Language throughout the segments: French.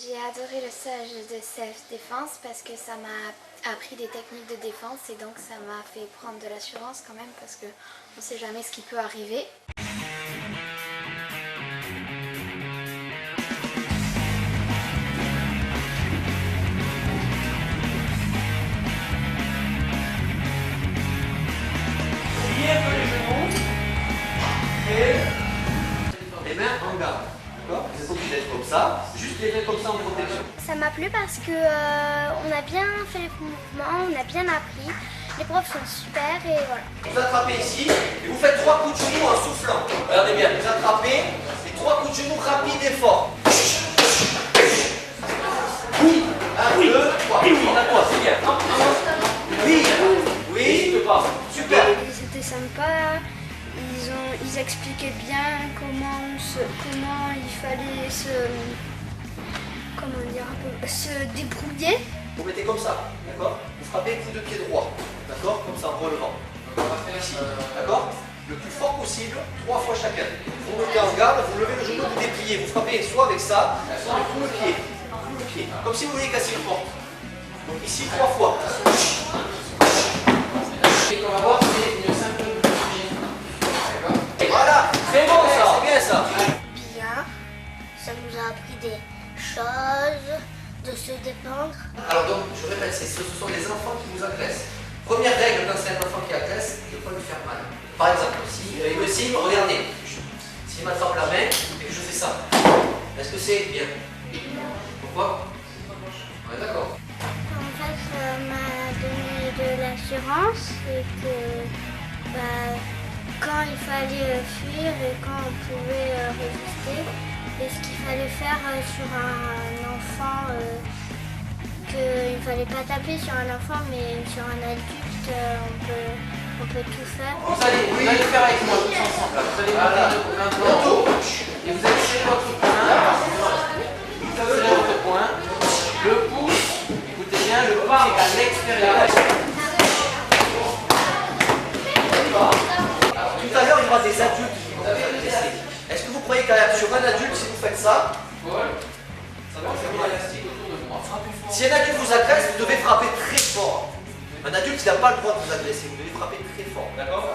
J'ai adoré le stage de self-défense parce que ça m'a appris des techniques de défense et donc ça m'a fait prendre de l'assurance quand même parce qu'on ne sait jamais ce qui peut arriver. Pliez un peu les genoux et les mains en garde. D'accord? Vous êtes obligé d'être comme ça, juste les mains comme ça en protection. Ça m'a plu parce que on a bien fait les mouvements, on a bien appris. Les profs sont super et voilà. Vous attrapez ici et vous faites 3 coups de genoux en soufflant. Regardez bien, vous attrapez et 3 coups de genoux rapides et forts. Oui, 1, 2, 3. Oui, d'accord, c'est bien. Oui, oui, super. C'était sympa. Ils expliquaient bien comment il fallait se débrouiller. Vous mettez comme ça, d'accord? Vous frappez coup de pied droit, d'accord? Comme ça en relevant. Ici, d'accord? Le plus fort possible, 3 fois chacun. Vous mettez en garde, vous levez le genou, vous dépliez. Vous frappez soit avec ça, soit avec tout le pied. Tout le pied. Comme si vous vouliez casser une porte. Donc ici, 3 fois. Et qu'on va voir, c'est une simple bougie. D'accord? Voilà, c'est bon ça, c'est bien ça. Bien, ça nous a appris des choses, de se défendre. Alors donc, je répète, ce sont des enfants qui vous agressent. Première règle quand c'est un enfant qui agresse, il ne faut pas lui faire mal. Par exemple, il me signe, regardez, s'il m'attrape la main et que je fais ça, est-ce que c'est bien? Pourquoi? On est d'accord. En fait, ça m'a donné de l'assurance et que quand il fallait fuir et quand on pouvait résister, et ce qu'il fallait faire sur un enfant, qu'il ne fallait pas taper sur un enfant, mais sur un adulte, on peut tout faire. Vous allez faire avec moi tous ensemble. Là. Vous allez monter un peu en haut et vous allez serrer votre poing. Vous serrez votre poing. Le pouce, écoutez bien, le pouce est à l'extérieur. Tout à l'heure, il y aura des adultes qui vont vous agresser. Est-ce que vous croyez qu'à sur un adulte, si vous faites ça, Ça va faire un élastique autour de moi. Frappez fort. si un adulte vous agresse, vous devez frapper très fort. Un adulte, il n'a pas le droit de vous agresser, vous devez frapper très fort. D'accord?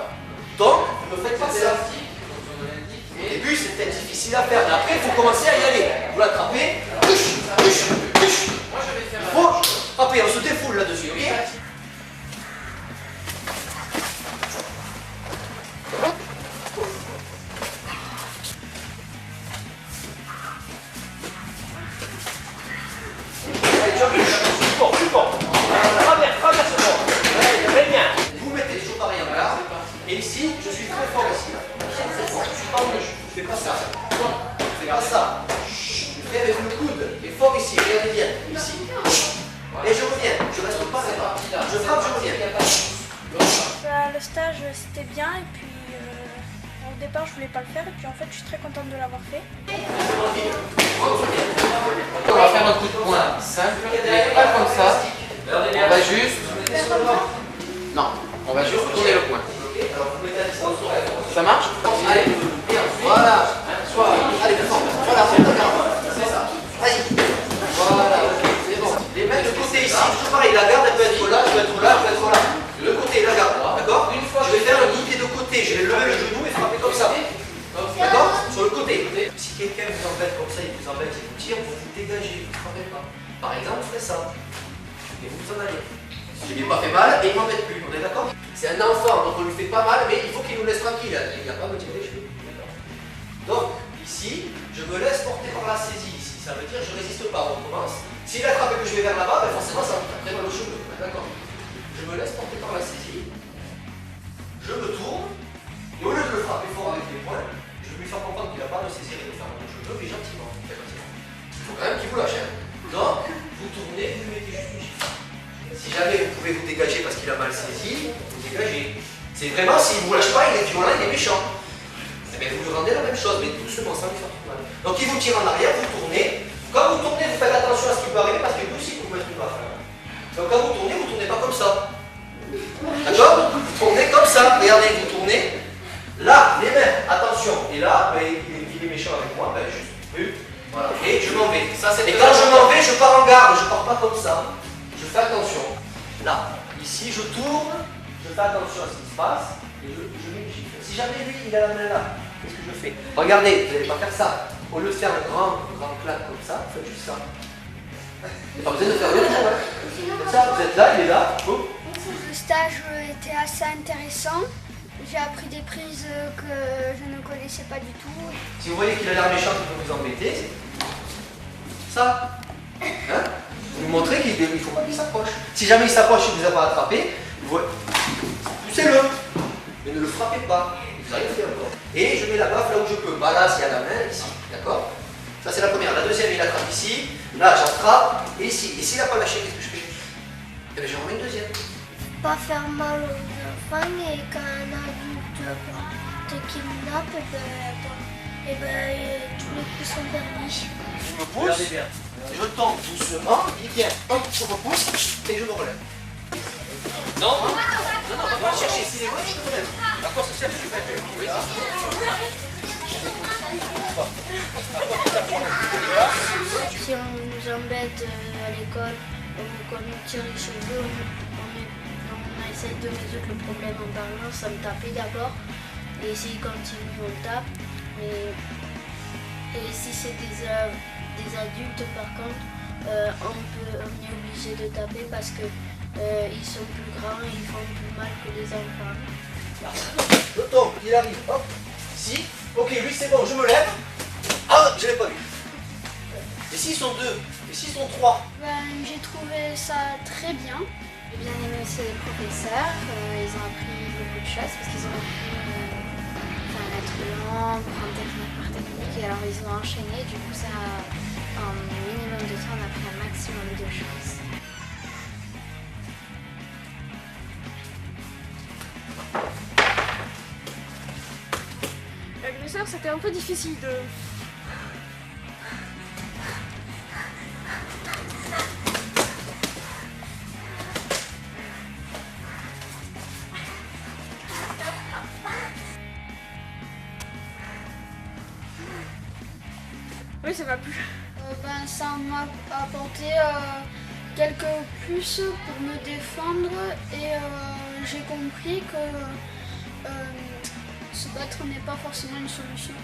Donc, ne faites pas ça. Au début, c'est peut-être difficile à faire, mais après, vous commencez à y aller. Vous l'attrapez, Moi, je vais faire il faut frapper, on se défoule là-dessus, ok? Vous mettez toujours pareil en garde. Et ici, je suis très fort ici. Très fort. Je suis pas en je fais pas ça. Je fais pas ça. Je fais avec le coude. Et fort ici. Regardez bien. Ici. Et je reviens. Je reste pas là. Je frappe, je reviens. Le stage c'était bien et puis au départ je voulais pas le faire et puis en fait je suis très contente de l'avoir fait. On va faire un coup de poing simple, mais pas comme ça. On va juste. Non, on va juste tourner le poing. Ça marche? Allez, Voilà. Allez, fort. Voilà. C'est ça. Vas-y. Voilà. C'est bon. Les mains de côté ici. Toujours pareil. La garde, elle peut être là, elle peut être là, elle peut être là. Le côté, la garde. D'accord? Je vais faire le coup de pied de côté. Je vais lever le genou et frapper comme ça. D'accord? Sur le côté. Si quelqu'un vous embête comme ça, il vous embête, il vous tire, vous vous dégagez, vous ne frappez pas. Par exemple, vous faites ça. Et vous en allez. Je lui ai pas fait mal et il m'embête plus. On est d'accord? C'est un enfant, donc on lui fait pas mal, mais il faut qu'il nous laisse tranquille. Il ne va pas me tirer les cheveux. Donc, ici, je me laisse porter par la saisie. Ici, ça veut dire je ne résiste pas. On commence. S'il attrape et que je vais vers là-bas, ben forcément ça va me faire très mal aux cheveux. On est d'accord? Je me laisse porter par la saisie. Je me tourne. Et au lieu de le frapper fort avec les poings, je vais lui faire comprendre qu'il n'a pas de saisir et de faire mon cheveu, mais gentiment. Il faut quand même qu'il vous lâche. Donc, vous tournez, vous mettez juste une gifle. Si jamais vous pouvez vous dégager parce qu'il a mal saisi, vous dégagez. C'est vraiment, s'il ne vous lâche pas, il est violent, il est méchant. Eh bien, vous lui rendez la même chose, mais doucement, sans lui faire trop mal. Donc, il vous tire en arrière, vous tournez. Quand vous tournez, vous faites attention à ce qui peut arriver parce que vous aussi, vous pouvez mettre une baffe. Donc, quand vous tournez pas comme ça. D'accord? Vous tournez comme ça. Regardez, vous tournez. Là, les mains, attention. Et là, ben, il est méchant avec moi, ben, juste. Voilà. Et je m'en vais. Ça, et quand je m'en je pars en garde, je pars pas comme ça. Je fais attention. Là, ici, je tourne, je fais attention à ce qui se passe et je mets une gifle. Si jamais lui, il a la main là, qu'est-ce que je fais? Regardez, vous n'allez pas faire ça. Au lieu de faire un grand claque comme ça, faites juste ça. Il n'y a pas besoin de faire le tour. Comme ça, vous êtes là, il est là. Boum. Le stage était assez intéressant. J'ai appris des prises que je ne connaissais pas du tout. Si vous voyez qu'il a l'air méchant, qu'il peut vous embêter, c'est ça. Hein? Vous montrez qu'il ne faut pas qu'il s'approche. Si jamais il s'approche et qu'il ne vous a pas attrapé, poussez-le. Mais ne le frappez pas. Vous avez fait encore. Et je mets la baffe là où je peux. Pas là, s'il y a la main, ici. D'accord? Ça, c'est la première. La deuxième, il attrape ici. Là, j'attrape. Et ici. Et s'il n'a pas lâché, qu'est-ce que je fais? Eh bien, j'en remets une deuxième. Pas faire mal aux enfants et quand un adulte te kidnappe, tous les coups sont permis. Je me pousse. Bien. Je tombe doucement. Il vient. Hop, je repousse. Et je me relève. Non, on va chercher. Si les voix, je me relève. La force sociale, je fais. Oui. Si on nous embête à l'école, qu'on nous tire les cheveux, on essaie de résoudre le problème en parlant sans me taper d'abord. Et s'il continue, on tape. Et si c'est des adultes, par contre, on est obligé de taper parce que ils sont plus grands et ils font plus mal que les enfants. Je tombe, il arrive. Hop. Ici. Ok, lui c'est bon, je me lève. Ah, je l'ai pas vu. Et s'ils sont deux? Et s'ils sont trois? J'ai trouvé ça très bien. J'ai bien aimé aussi les professeurs. Ils ont appris beaucoup de choses parce qu'ils ont appris l'être lent, prendre technique par technique. Et alors ils ont enchaîné. Du coup, ça, en minimum de temps, on a appris un maximum de choses. L'agresseur, c'était un peu difficile de... Oui, ça m'a plu. Ça m'a apporté quelques plus pour me défendre et j'ai compris que se battre n'est pas forcément une solution.